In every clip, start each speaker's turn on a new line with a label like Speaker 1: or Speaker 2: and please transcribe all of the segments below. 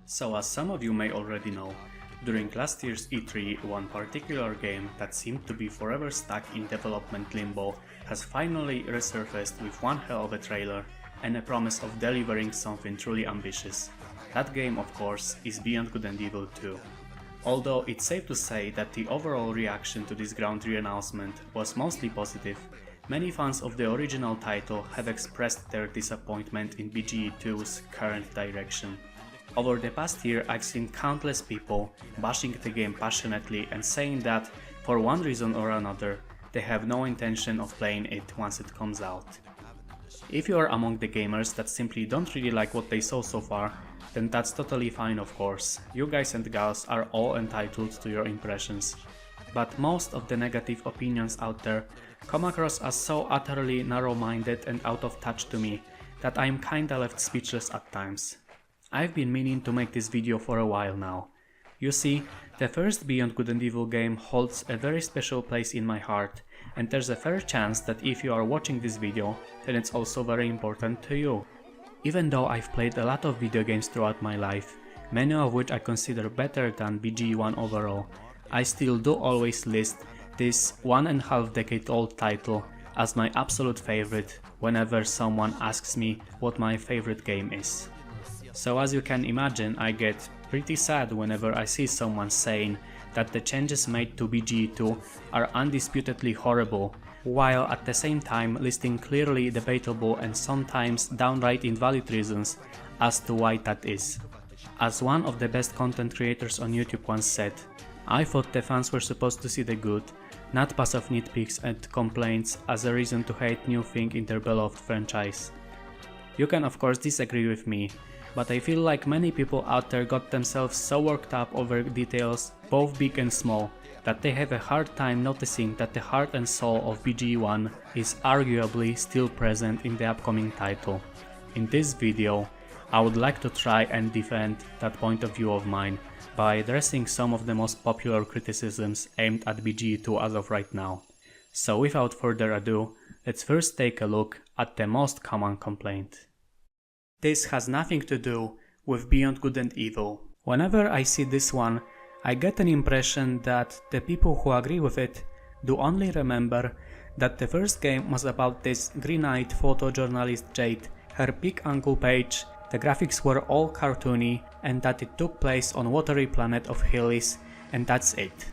Speaker 1: So as some of you may already know, during last year's E3, one particular game that seemed to be forever stuck in development limbo has finally resurfaced with one hell of a trailer and a promise of delivering something truly ambitious. That game, of course, is Beyond Good and Evil 2. Although it's safe to say that the overall reaction to this ground re-announcement was mostly positive, many fans of the original title have expressed their disappointment in BGE2's current direction. Over the past year, I've seen countless people bashing the game passionately and saying that, for one reason or another, they have no intention of playing it once it comes out. If you are among the gamers that simply don't really like what they saw so far, then that's totally fine, of course. You guys and gals are all entitled to your impressions. But most of the negative opinions out there come across as so utterly narrow-minded and out of touch to me that I'm kinda left speechless at times. I've been meaning to make this video for a while now. You see, the first Beyond Good and Evil game holds a very special place in my heart, and there's a fair chance that if you are watching this video, then it's also very important to you. Even though I've played a lot of video games throughout my life, many of which I consider better than BGE1 overall, I still do always list this 1.5 decade old title as my absolute favorite whenever someone asks me what my favorite game is. So as you can imagine, I get pretty sad whenever I see someone saying that the changes made to BGE2 are undisputedly horrible, while at the same time listing clearly debatable and sometimes downright invalid reasons as to why that is. As one of the best content creators on YouTube once said, I thought the fans were supposed to see the good, not passive nitpicks and complaints as a reason to hate new thing in their beloved franchise. You can of course disagree with me, but I feel like many people out there got themselves so worked up over details, both big and small, that they have a hard time noticing that the heart and soul of BGE1 is arguably still present in the upcoming title. In this video, I would like to try and defend that point of view of mine by addressing some of the most popular criticisms aimed at BGE2 as of right now. So without further ado, let's first take a look at the most common complaint. This has nothing to do with Beyond Good and Evil. Whenever I see this one, I get an impression that the people who agree with it do only remember that the first game was about this green-eyed photojournalist Jade, her big uncle Paige, the graphics were all cartoony, and that it took place on watery planet of Hillis, and that's it.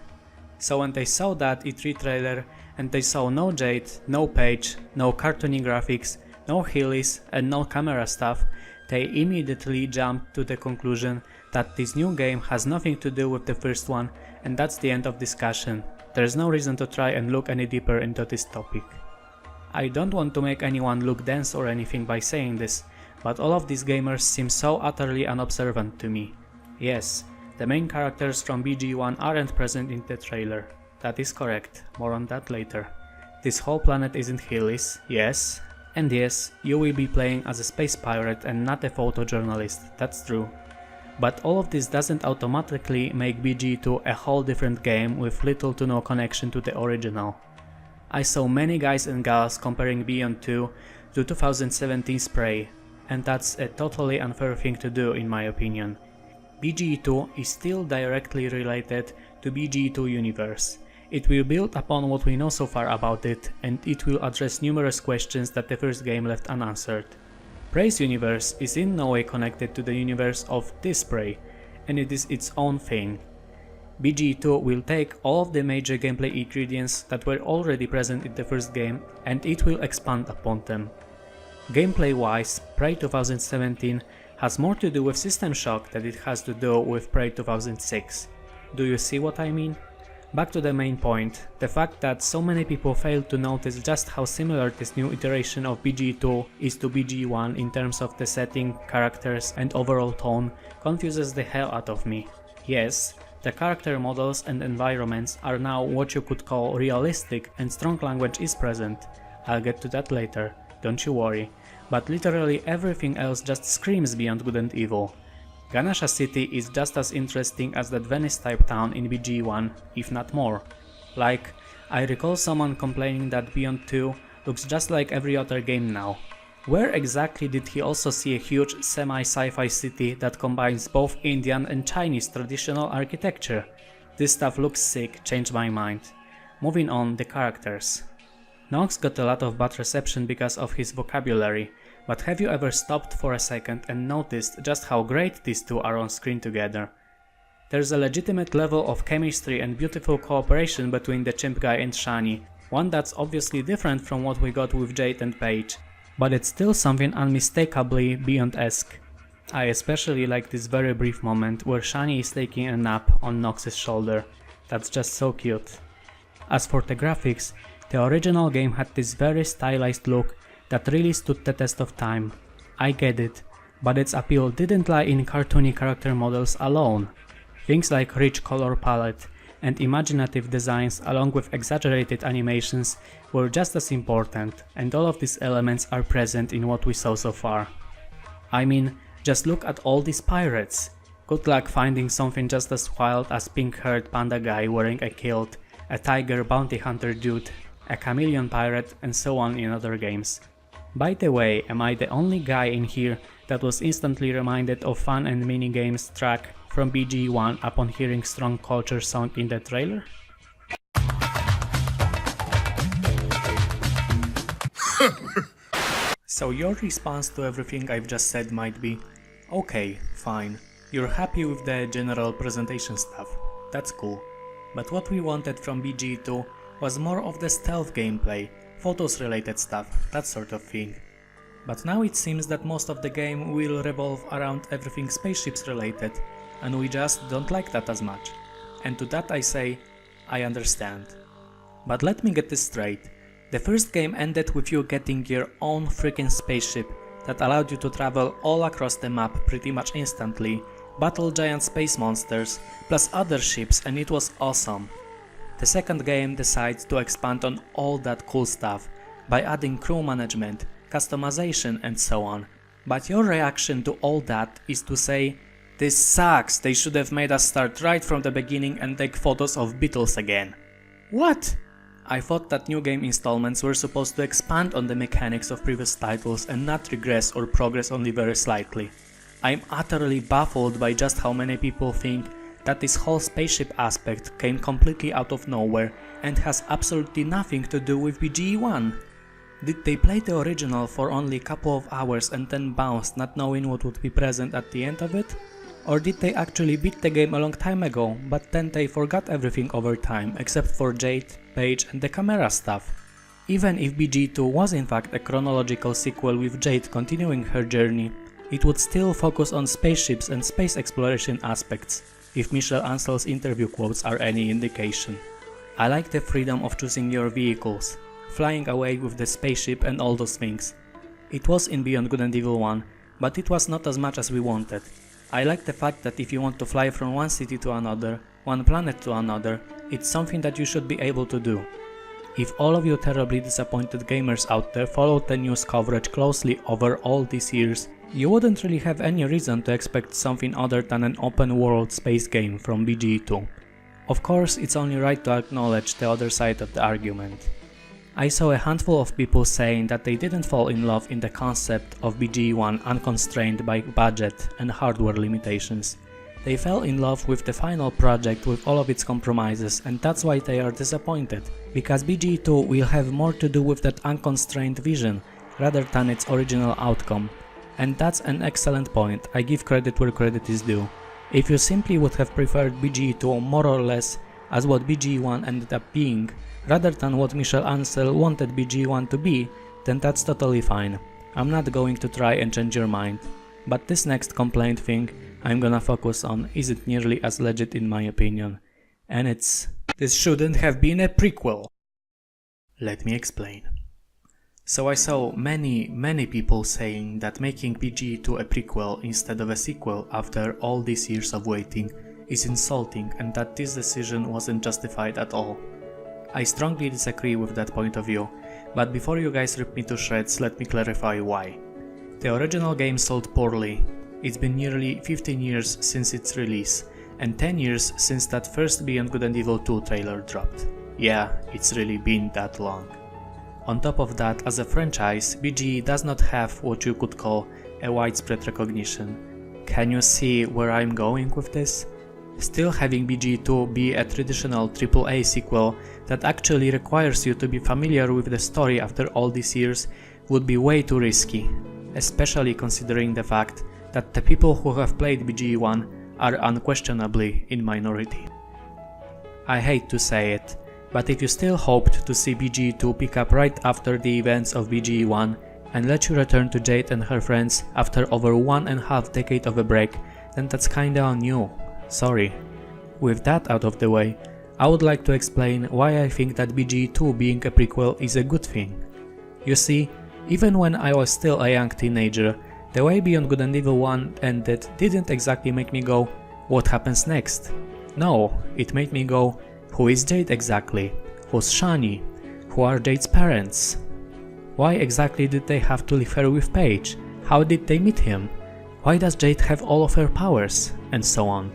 Speaker 1: So when they saw that E3 trailer and they saw no Jade, no Paige, no cartoony graphics, no Hillis and no camera stuff, they immediately jumped to the conclusion that this new game has nothing to do with the first one, and that's the end of discussion. There's no reason to try and look any deeper into this topic. I don't want to make anyone look dense or anything by saying this, but all of these gamers seem so utterly unobservant to me. Yes, the main characters from BGE1 aren't present in the trailer. That is correct, more on that later. This whole planet isn't Hillis, yes. And yes, you will be playing as a space pirate and not a photojournalist, that's true. But all of this doesn't automatically make BGE2 a whole different game with little to no connection to the original. I saw many guys and gals comparing Beyond 2 to 2017's Prey, and that's a totally unfair thing to do in my opinion. BGE2 is still directly related to BGE2 universe. It will build upon what we know so far about it, and it will address numerous questions that the first game left unanswered. Prey's universe is in no way connected to the universe of this Prey, and it is its own thing. BGE2 will take all of the major gameplay ingredients that were already present in the first game, and it will expand upon them. Gameplay wise, Prey 2017 has more to do with System Shock than it has to do with Prey 2006. Do you see what I mean? Back to the main point, the fact that so many people failed to notice just how similar this new iteration of BGE2 is to BGE1 in terms of the setting, characters and overall tone confuses the hell out of me. Yes, the character models and environments are now what you could call realistic and strong language is present. I'll get to that later, don't you worry, but literally everything else just screams Beyond Good and Evil. Ganesha City is just as interesting as that Venice-type town in BGE1, if not more. Like, I recall someone complaining that Beyond 2 looks just like every other game now. Where exactly did he also see a huge semi-sci-fi city that combines both Indian and Chinese traditional architecture? This stuff looks sick, changed my mind. Moving on, the characters. Nox got a lot of bad reception because of his vocabulary, but have you ever stopped for a second and noticed just how great these two are on screen together? There's a legitimate level of chemistry and beautiful cooperation between the chimp guy and Shani, one that's obviously different from what we got with Jade and pey'j, but it's still something unmistakably Beyond-esque. I especially like this very brief moment where Shani is taking a nap on Nox's shoulder. That's just so cute. As for the graphics, the original game had this very stylized look that really stood the test of time. I get it, but its appeal didn't lie in cartoony character models alone. Things like rich color palette and imaginative designs along with exaggerated animations were just as important, and all of these elements are present in what we saw so far. I mean, just look at all these pirates. Good luck finding something just as wild as pink-haired panda guy wearing a kilt, a tiger bounty hunter dude, a chameleon pirate, and so on in other games. By the way, am I the only guy in here that was instantly reminded of Fun and Minigames track from BG1 upon hearing Strong Culture song in the trailer? So your response to everything I've just said might be, okay, fine, you're happy with the general presentation stuff, that's cool. But what we wanted from BG2 was more of the stealth gameplay, photos related stuff, that sort of thing. But now it seems that most of the game will revolve around everything spaceships related, and we just don't like that as much. And to that I say, I understand. But let me get this straight. The first game ended with you getting your own freaking spaceship that allowed you to travel all across the map pretty much instantly, battle giant space monsters, plus other ships, and it was awesome. The second game decides to expand on all that cool stuff by adding crew management, customization and so on. But your reaction to all that is to say, this sucks, they should have made us start right from the beginning and take photos of Beatles again. What? I thought that new game installments were supposed to expand on the mechanics of previous titles and not regress or progress only very slightly. I'm utterly baffled by just how many people think that this whole spaceship aspect came completely out of nowhere and has absolutely nothing to do with BGE1. Did they play the original for only a couple of hours and then bounce, not knowing what would be present at the end of it? Or did they actually beat the game a long time ago, but then they forgot everything over time except for Jade, pey'j and the camera stuff? Even if BG2 was in fact a chronological sequel with Jade continuing her journey, it would still focus on spaceships and space exploration aspects, if Michel Ansel's interview quotes are any indication. I like the freedom of choosing your vehicles, flying away with the spaceship and all those things. It was in Beyond Good and Evil 1, but it was not as much as we wanted. I like the fact that if you want to fly from one city to another, one planet to another, it's something that you should be able to do. If all of you terribly disappointed gamers out there followed the news coverage closely over all these years, you wouldn't really have any reason to expect something other than an open world space game from BGE2. Of course, it's only right to acknowledge the other side of the argument. I saw a handful of people saying that they didn't fall in love in the concept of BGE1 unconstrained by budget and hardware limitations. They fell in love with the final project with all of its compromises, and that's why they are disappointed, because BGE2 will have more to do with that unconstrained vision rather than its original outcome. And that's an excellent point, I give credit where credit is due. If you simply would have preferred BGE2 more or less as what BGE1 ended up being, rather than what Michel Ancel wanted BG1 to be, then that's totally fine. I'm not going to try and change your mind. But this next complaint thing I'm gonna focus on isn't nearly as legit in my opinion. And it's, this shouldn't have been a prequel. Let me explain. So I saw many people saying that making BG2 a prequel instead of a sequel after all these years of waiting is insulting and that this decision wasn't justified at all. I strongly disagree with that point of view, but before you guys rip me to shreds, let me clarify why. The original game sold poorly. It's been nearly 15 years since its release, and 10 years since that first Beyond Good and Evil 2 trailer dropped. Yeah, it's really been that long. On top of that, as a franchise, BGE does not have what you could call a widespread recognition. Can you see where I'm going with this? Still having BGE 2 be a traditional AAA sequel that actually requires you to be familiar with the story after all these years would be way too risky, especially considering the fact that the people who have played BGE 1 are unquestionably in minority. I hate to say it, but if you still hoped to see BGE 2 pick up right after the events of BGE 1 and let you return to Jade and her friends after over 1.5 decades of a break, then that's kinda on you. Sorry. With that out of the way, I would like to explain why I think that BGE 2 being a prequel is a good thing. You see, even when I was still a young teenager, the way Beyond Good and Evil 1 ended didn't exactly make me go, what happens next? No, it made me go, who is Jade exactly? Who's Shani? Who are Jade's parents? Why exactly did they have to leave her with Pey'j? How did they meet him? Why does Jade have all of her powers? And so on.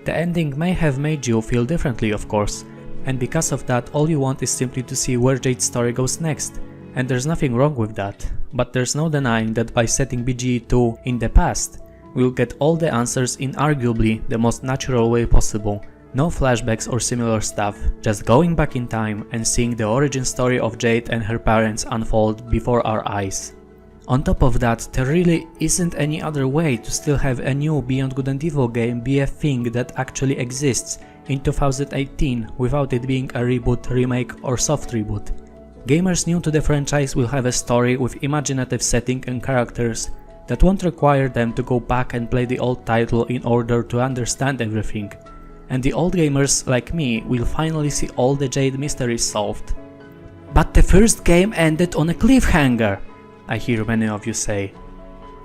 Speaker 1: The ending may have made you feel differently, of course, and because of that all you want is simply to see where Jade's story goes next, and there's nothing wrong with that, but there's no denying that by setting BGE 2 in the past, we'll get all the answers in arguably the most natural way possible. No flashbacks or similar stuff, just going back in time and seeing the origin story of Jade and her parents unfold before our eyes. On top of that, there really isn't any other way to still have a new Beyond Good and Evil game be a thing that actually exists in 2018 without it being a reboot, remake or soft reboot. Gamers new to the franchise will have a story with imaginative setting and characters that won't require them to go back and play the old title in order to understand everything. And the old gamers like me will finally see all the Jade mysteries solved. But the first game ended on a cliffhanger, I hear many of you say.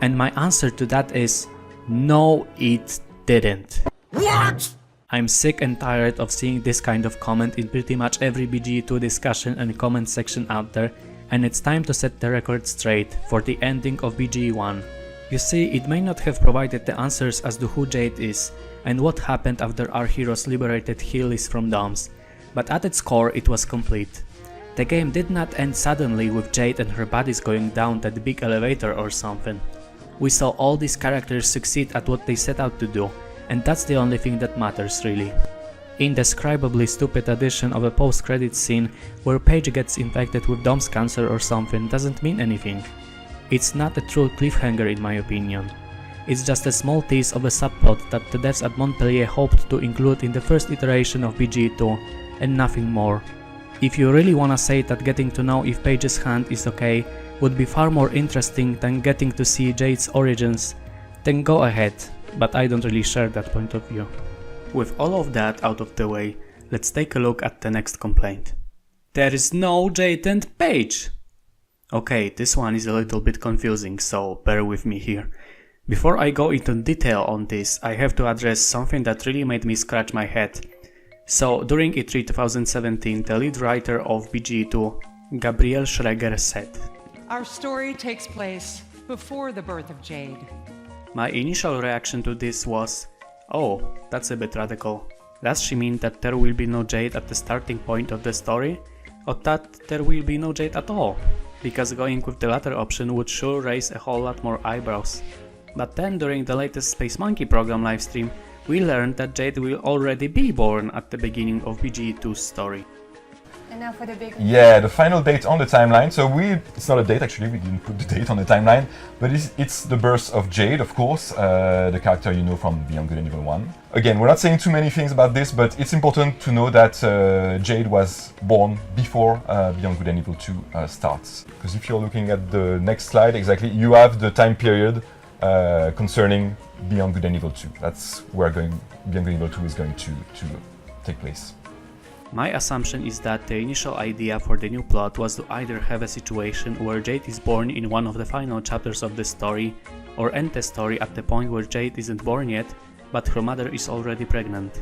Speaker 1: And my answer to that is, no it didn't. What? I'm sick and tired of seeing this kind of comment in pretty much every BGE 2 discussion and comment section out there, and it's time to set the record straight for the ending of BGE 1. You see, it may not have provided the answers as to who Jade is and what happened after our heroes liberated Heelys from Doms, but at its core it was complete. The game did not end suddenly with Jade and her buddies going down that big elevator or something. We saw all these characters succeed at what they set out to do, and that's the only thing that matters really. Indescribably stupid addition of a post-credits scene where Pey'j gets infected with Dom's cancer or something doesn't mean anything. It's not a true cliffhanger in my opinion. It's just a small tease of a subplot that the devs at Montpellier hoped to include in the first iteration of BGE 2, and nothing more. If you really wanna say that getting to know if Pey'j's hand is okay would be far more interesting than getting to see Jade's origins, then go ahead, but I don't really share that point of view. With all of that out of the way, let's take a look at the next complaint. There is no Jade and Pey'j! Okay, this one is a little bit confusing, so bear with me here. Before I go into detail on this, I have to address something that really made me scratch my head. So, during E3 2017, the lead writer of BGE 2, Gabriel Schreger, said,
Speaker 2: "Our story takes place before the birth of Jade."
Speaker 1: My initial reaction to this was, oh, that's a bit radical. Does she mean that there will be no Jade at the starting point of the story? Or that there will be no Jade at all? Because going with the latter option would sure raise a whole lot more eyebrows. But then during the latest Space Monkey program livestream, we learned that Jade will already be born at the beginning of BGE 2's story.
Speaker 3: And now for the big...
Speaker 4: Yeah, the final date on the timeline. So it's not a date actually, we didn't put the date on the timeline, but it's the birth of Jade, of course, the character you know from Beyond Good and Evil 1. Again, we're not saying too many things about this, but it's important to know that Jade was born before Beyond Good and Evil 2 starts. Because if you're looking at the next slide, exactly, you have the time period concerning Beyond Good and Evil 2. That's where Beyond Good and Evil 2 is going to take place.
Speaker 1: My assumption is that the initial idea for the new plot was to either have a situation where Jade is born in one of the final chapters of the story, or end the story at the point where Jade isn't born yet, but her mother is already pregnant.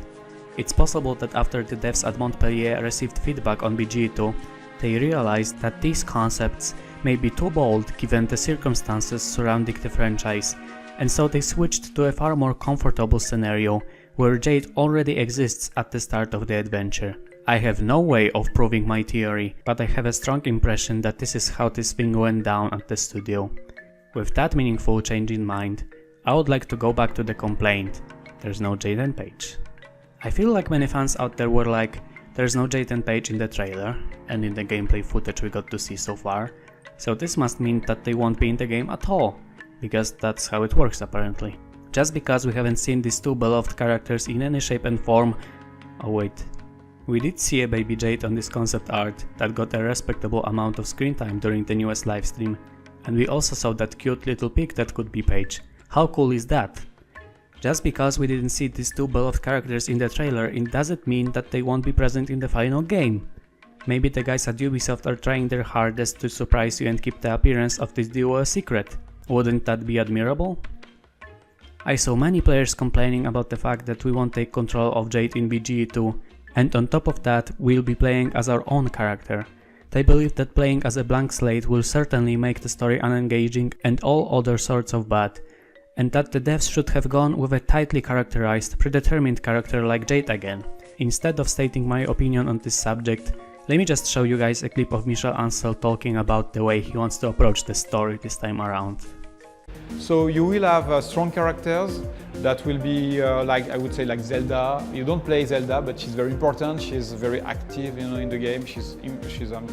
Speaker 1: It's possible that after the devs at Montpellier received feedback on BGE 2, they realized that these concepts may be too bold given the circumstances surrounding the franchise, and so they switched to a far more comfortable scenario where Jade already exists at the start of the adventure. I have no way of proving my theory, but I have a strong impression that this is how this thing went down at the studio. With that meaningful change in mind, I would like to go back to the complaint: there's no Jade and pey'j. I feel like many fans out there were like, there's no Jade and pey'j in the trailer, and in the gameplay footage we got to see so far, so this must mean that they won't be in the game at all, because that's how it works apparently. Just because we haven't seen these two beloved characters in any shape and form. Oh wait. We did see a baby Jade on this concept art that got a respectable amount of screen time during the newest livestream, and we also saw that cute little pig that could be pey'j. How cool is that? Just because we didn't see these two beloved characters in the trailer, it doesn't mean that they won't be present in the final game. Maybe the guys at Ubisoft are trying their hardest to surprise you and keep the appearance of this duo a secret. Wouldn't that be admirable? I saw many players complaining about the fact that we won't take control of Jade in BGE2, and on top of that, we'll be playing as our own character. They believe that playing as a blank slate will certainly make the story unengaging and all other sorts of bad, and that the devs should have gone with a tightly characterized, predetermined character like Jade again. Instead of stating my opinion on this subject, let me just show you guys a clip of Michel Ancel talking about the way he wants to approach the story this time around.
Speaker 5: So you will have strong characters that will be like, I would say, like Zelda. You don't play Zelda, but she's very important. She's very active, in the game. She's a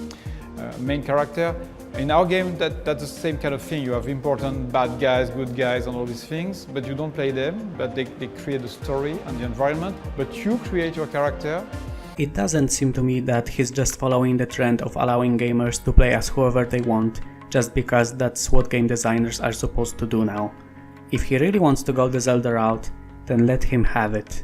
Speaker 5: main character. In our game, that's the same kind of thing. You have important bad guys, good guys, and all these things, but you don't play them. But they create the story and the environment. But you create your character.
Speaker 1: It doesn't seem to me that he's just following the trend of allowing gamers to play as whoever they want, just because that's what game designers are supposed to do now. If he really wants to go the Zelda route, then let him have it.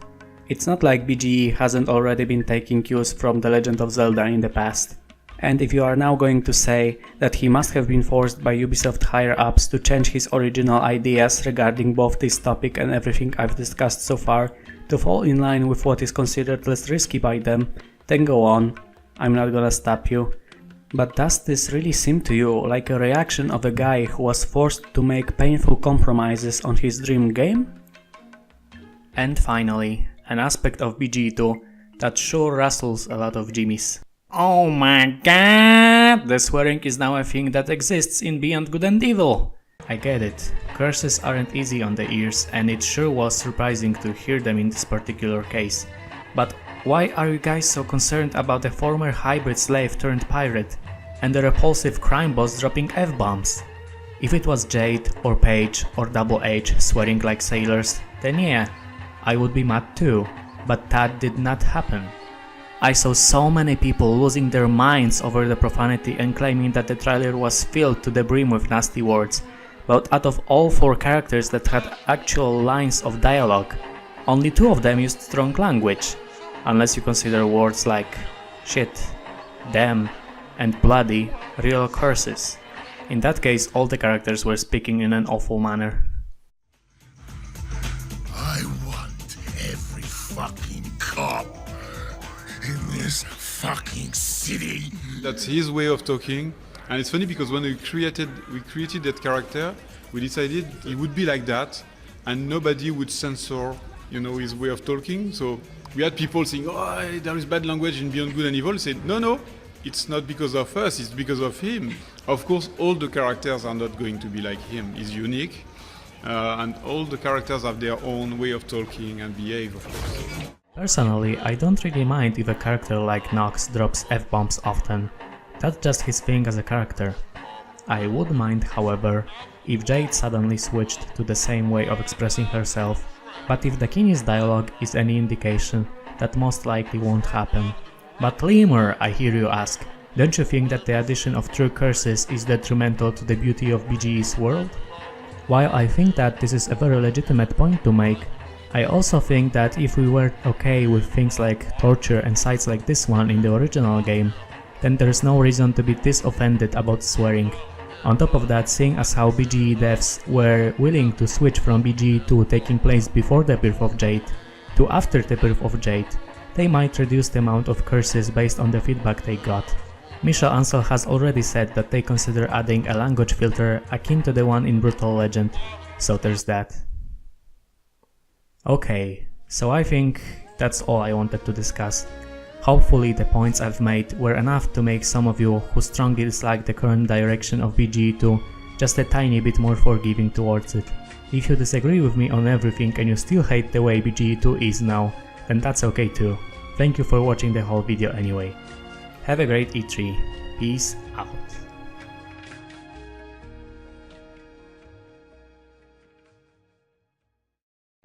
Speaker 1: It's not like BGE hasn't already been taking cues from The Legend of Zelda in the past. And if you are now going to say that he must have been forced by Ubisoft higher-ups to change his original ideas regarding both this topic and everything I've discussed so far to fall in line with what is considered less risky by them, then go on, I'm not gonna stop you. But does this really seem to you like a reaction of a guy who was forced to make painful compromises on his dream game? And finally, an aspect of BGE2 that sure rustles a lot of jimmies. Oh my god! The swearing is now a thing that exists in Beyond Good and Evil! I get it, curses aren't easy on the ears, and it sure was surprising to hear them in this particular case. But why are you guys so concerned about the former hybrid slave turned pirate and the repulsive crime boss dropping F-bombs? If it was Jade or pey'j or Double H swearing like sailors, then yeah, I would be mad too, but that did not happen. I saw so many people losing their minds over the profanity and claiming that the trailer was filled to the brim with nasty words, but out of all 4 characters that had actual lines of dialogue, only 2 of them used strong language, unless you consider words like shit, damn, and bloody real curses. In that case, all the characters were speaking in an awful manner.
Speaker 6: I want every fucking cop in this fucking city.
Speaker 7: That's his way of talking, and it's funny because when we created that character, we decided he would be like that, and nobody would censor, his way of talking. So we had people saying, "Oh, there is bad language in Beyond Good and Evil." Said, "No, it's not because of us; it's because of him." Of course, all the characters are not going to be like him. He's unique, and all the characters have their own way of talking and behave, of course.
Speaker 1: Personally, I don't really mind if a character like Nox drops F-bombs often. That's just his thing as a character. I would mind, however, if Jade suddenly switched to the same way of expressing herself, but if the Kinney's dialogue is any indication, that most likely won't happen. But Lemur, I hear you ask, don't you think that the addition of true curses is detrimental to the beauty of BGE's world? While I think that this is a very legitimate point to make, I also think that if we were okay with things like torture and sites like this one in the original game, then there's no reason to be this offended about swearing. On top of that, seeing as how BGE devs were willing to switch from BGE2 taking place before the birth of Jade to after the birth of Jade, they might reduce the amount of curses based on the feedback they got. Michel Ancel has already said that they consider adding a language filter akin to the one in Brutal Legend, so there's that. Okay, so I think that's all I wanted to discuss.
Speaker 8: Hopefully the points I've made were enough to make some of you who strongly dislike the current direction of BGE2 just a tiny bit more forgiving towards it. If you disagree with me on everything and you still hate the way BGE2 is now, then that's okay too. Thank you for watching the whole video anyway. Have a great E3. Peace out.